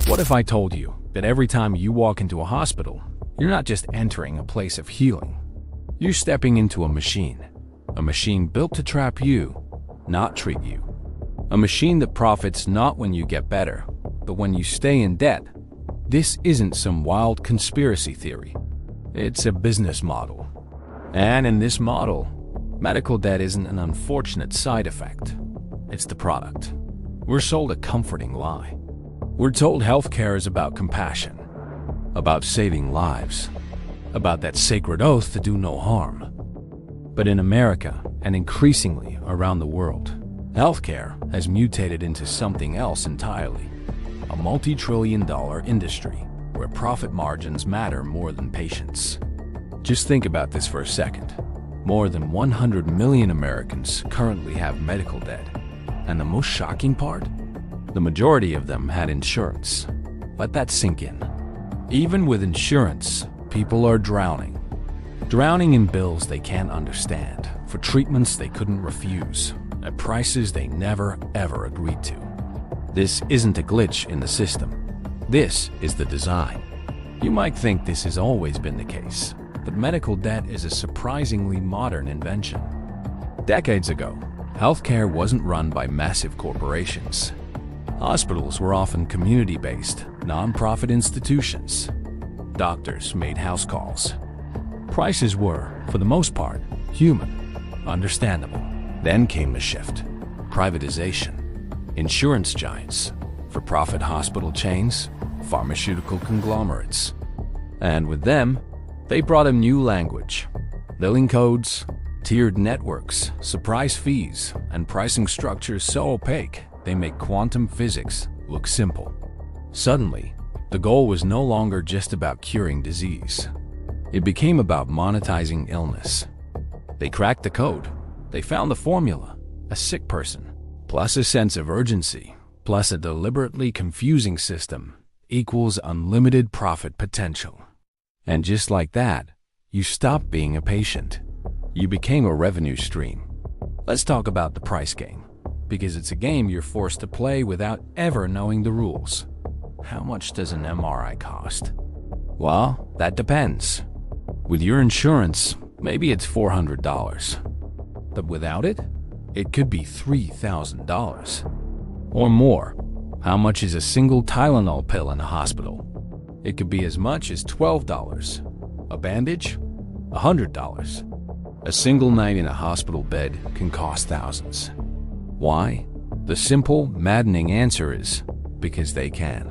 What if I told you that every time you walk into a hospital, you're not just entering a place of healing. You're stepping into a machine built to trap you, not treat you. A machine that profits not when you get better, but when you stay in debt. This isn't some wild conspiracy theory. It's a business model. And in this model, medical debt isn't an unfortunate side effect. It's the product. We're sold a comforting lie. We're told healthcare is about compassion, about saving lives, about that sacred oath to do no harm. But in America, and increasingly around the world, healthcare has mutated into something else entirely. A multi-trillion-dollar industry where profit margins matter more than patients. Just think about this for a second. More than 100 million Americans currently have medical debt. And the most shocking part? The majority of them had insurance. Let that sink in. Even with insurance, people are drowning. Drowning in bills they can't understand, for treatments they couldn't refuse, at prices they never ever agreed to. This isn't a glitch in the system. This is the design. You might think this has always been the case, but medical debt is a surprisingly modern invention. Decades ago, healthcare wasn't run by massive corporations. Hospitals were often community-based, non-profit institutions. Doctors made house calls. Prices were, for the most part, human, understandable. Then came a shift. Privatization. Insurance giants, for-profit hospital chains, pharmaceutical conglomerates. And with them, they brought a new language. Billing codes, tiered networks, surprise fees, and pricing structures so opaque they make quantum physics look simple. Suddenly, the goal was no longer just about curing disease. It became about monetizing illness. They cracked the code. They found the formula. A sick person, plus a sense of urgency, plus a deliberately confusing system, equals unlimited profit potential. And just like that, you stopped being a patient. You became a revenue stream. Let's talk about the price game, because it's a game you're forced to play without ever knowing the rules. How much does an MRI cost? Well, that depends. With your insurance, maybe it's $400. But without it, it could be $3,000. Or more. How much is a single Tylenol pill in a hospital? It could be as much as $12. A bandage? $100. A single night in a hospital bed can cost thousands. Why? The simple, maddening answer is because they can.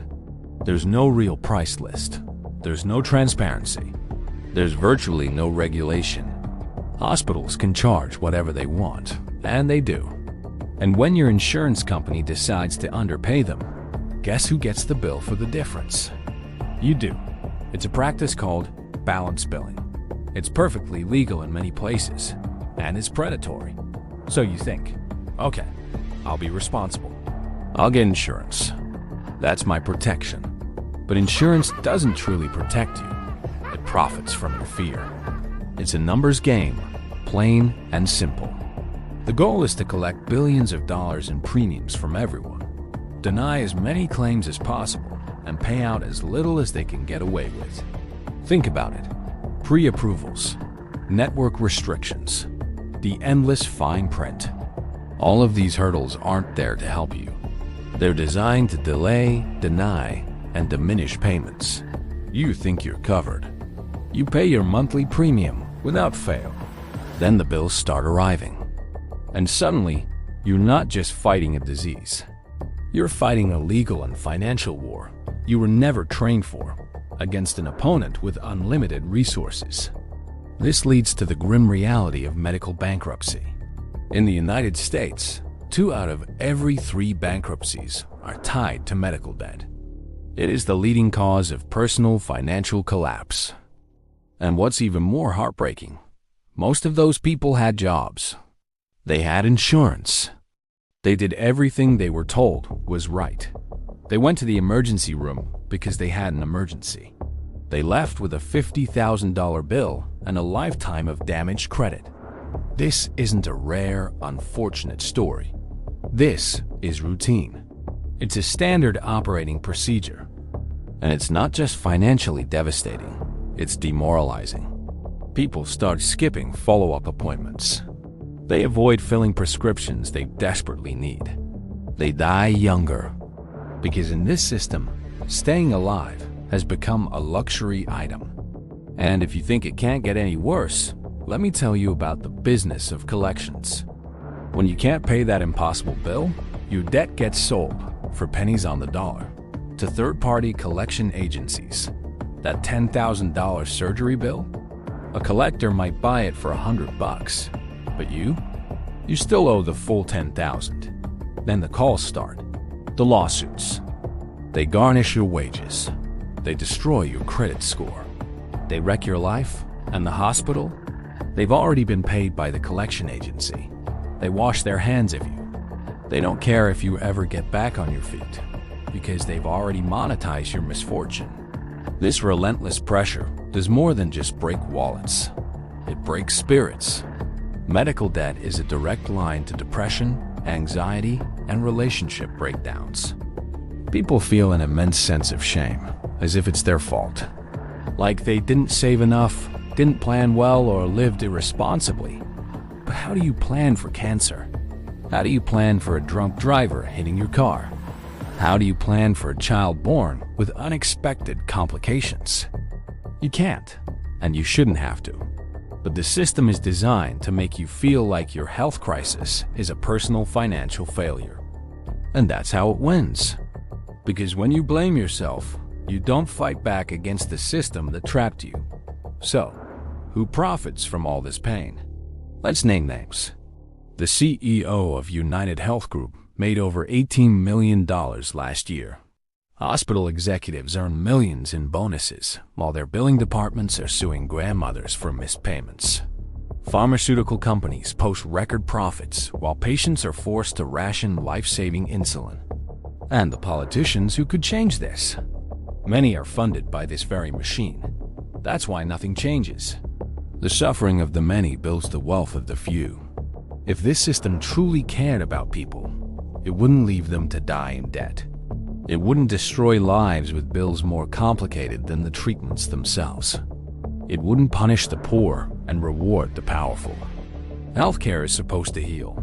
There's no real price list. There's no transparency. There's virtually no regulation. Hospitals can charge whatever they want, and they do. And when your insurance company decides to underpay them, guess who gets the bill for the difference? You do. It's a practice called balance billing. It's perfectly legal in many places, and it's predatory. So you think, okay, I'll be responsible. I'll get insurance. That's my protection. But insurance doesn't truly protect you. It profits from your fear. It's a numbers game, plain and simple. The goal is to collect billions of dollars in premiums from everyone, deny as many claims as possible, and pay out as little as they can get away with. Think about it. Pre-approvals, network restrictions, the endless fine print. All of these hurdles aren't there to help you. They're designed to delay, deny, and diminish payments. You think you're covered. You pay your monthly premium without fail. Then the bills start arriving. And suddenly, you're not just fighting a disease. You're fighting a legal and financial war you were never trained for, against an opponent with unlimited resources. This leads to the grim reality of medical bankruptcy. In the United States, 2 out of every 3 bankruptcies are tied to medical debt. It is the leading cause of personal financial collapse. And what's even more heartbreaking, most of those people had jobs. They had insurance. They did everything they were told was right. They went to the emergency room because they had an emergency. They left with a $50,000 bill and a lifetime of damaged credit. This isn't a rare, unfortunate story. This is routine. It's a standard operating procedure. And it's not just financially devastating, it's demoralizing. People start skipping follow-up appointments. They avoid filling prescriptions they desperately need. They die younger. Because in this system, staying alive has become a luxury item. And if you think it can't get any worse, let me tell you about the business of collections. When you can't pay that impossible bill, your debt gets sold for pennies on the dollar to third-party collection agencies. That $10,000 surgery bill? A collector might buy it for $100, but you still owe the full $10,000. Then the calls start, the lawsuits. They garnish your wages. They destroy your credit score. They wreck your life, and the hospital? They've already been paid by the collection agency. They wash their hands of you. They don't care if you ever get back on your feet, because they've already monetized your misfortune. This relentless pressure does more than just break wallets. It breaks spirits. Medical debt is a direct line to depression, anxiety, and relationship breakdowns. People feel an immense sense of shame, as if it's their fault. Like they didn't save enough, didn't plan well, or lived irresponsibly. But how do you plan for cancer? How do you plan for a drunk driver hitting your car? How do you plan for a child born with unexpected complications? You can't, and you shouldn't have to. But the system is designed to make you feel like your health crisis is a personal financial failure. And that's how it wins. Because when you blame yourself, you don't fight back against the system that trapped you. So, who profits from all this pain? Let's name names. The CEO of United Health Group made over $18 million last year. Hospital executives earn millions in bonuses, while their billing departments are suing grandmothers for missed payments. Pharmaceutical companies post record profits, while patients are forced to ration life-saving insulin. And the politicians who could change this. Many are funded by this very machine. That's why nothing changes. The suffering of the many builds the wealth of the few. If this system truly cared about people, it wouldn't leave them to die in debt. It wouldn't destroy lives with bills more complicated than the treatments themselves. It wouldn't punish the poor and reward the powerful. Healthcare is supposed to heal.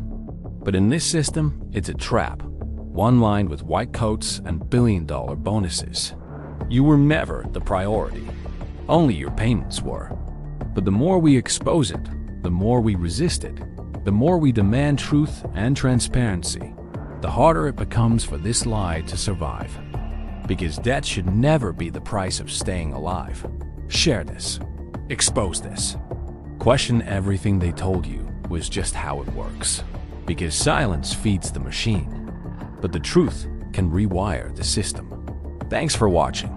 But in this system, it's a trap, one lined with white coats and billion-dollar bonuses. You were never the priority. Only your payments were. But the more we expose it, the more we resist it, the more we demand truth and transparency, the harder it becomes for this lie to survive. Because debt should never be the price of staying alive. Share this. Expose this. Question everything they told you was just how it works. Because silence feeds the machine. But the truth can rewire the system. Thanks for watching.